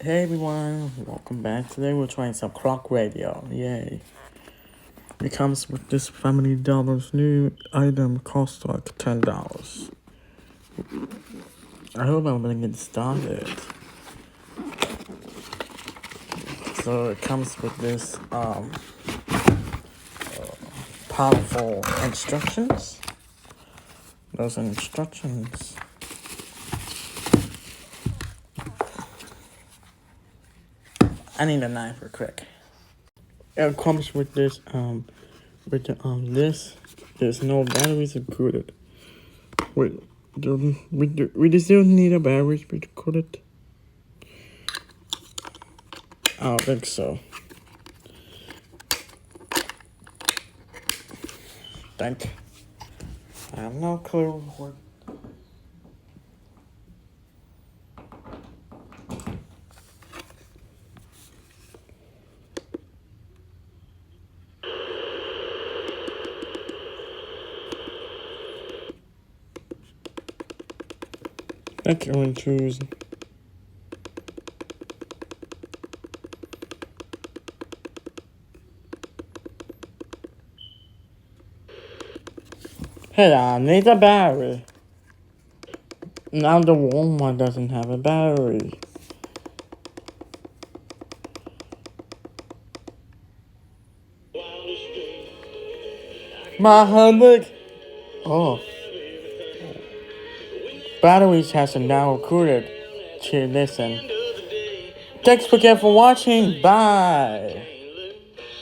Hey everyone, welcome back. Today we're trying some clock radio. Yay. It comes with this $family new item, costs like $10. I hope I'm gonna get started. So it comes with this powerful instructions. Those are instructions. I need a knife real quick. It comes with this there's no batteries included. Wait, we still need a battery included? I don't think so. I have no clue what. Let's go and choose. Hey, I need a battery. Now the warm one doesn't have a battery. My homework. Oh. Batteries has now included to listen. Thanks again for watching. Bye.